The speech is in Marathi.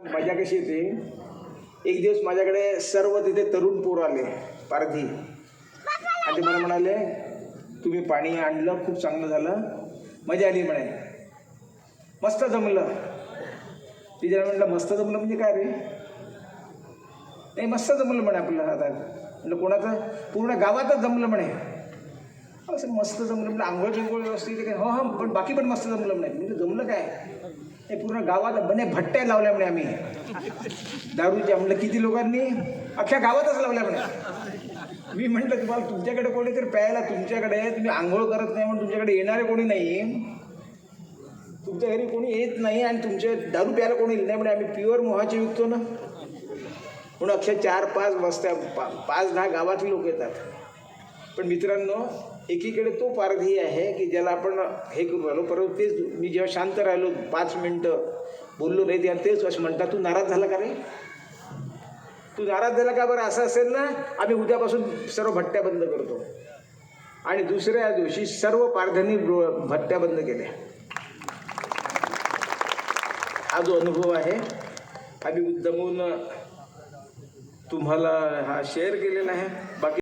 मजा कशी येते. एक दिवस माझ्याकडे सर्व तिथे तरुण पोर आले पारधी, आणि ते मला म्हणाले तुम्ही पाणी आणलं खूप चांगलं झालं, मजा आली म्हणे, मस्त जमलं. तिच्याला म्हटलं मस्त जमलं म्हणजे काय रे. नाही मस्त जमलं म्हणे आपलं. आता म्हटलं कोणाचं, पूर्ण गावातच जमलं म्हणे. असं मस्त जमलं म्हणजे आंघोळ बिंघोळ व्यवस्थित काय. हो हो पण बाकी पण मस्त जमलं म्हणे. म्हणजे जमलं काय, हे पूर्ण गावात म्हणे भट्ट्या लावल्या म्हणे आम्ही दारूच्या. म्हटलं किती लोकांनी, अख्ख्या गावातच लावल्या म्हणे. मी म्हटलं तुम्हाला तुमच्याकडे कोणीतरी प्यायला, तुमच्याकडे तुम्ही आंघोळ करत नाही म्हणून तुमच्याकडे येणारे कोणी नाही, तुमच्या घरी कोणी येत नाही आणि तुमच्या दारू प्यायला कोणी येत नाही म्हणे. आम्ही प्युअर मोहाचे विकतो ना म्हणून अक्षय 4-5 वस्त्या 5-10 गावातली लोक येतात. पण मित्रांनो, एकीकडे तो पारधी आहे की ज्याला आपण हे करू राहिलो, परंतु तेच मी जेव्हा शांत राहिलो 5 मिनटं बोललो नाही ते, तेच असं म्हणतात तू नाराज झाला का रे, तू नाराज झाला का. बरं असं असेल ना, आम्ही उद्यापासून सर्व भट्ट्या बंद करतो. आणि दुसऱ्या दिवशी सर्व पारध्यांनी भट्ट्या बंद केल्या. हा जो अनुभव आहे हा मी मुद्दामून तुम्हाला हा शेअर केलेला आहे. बाकी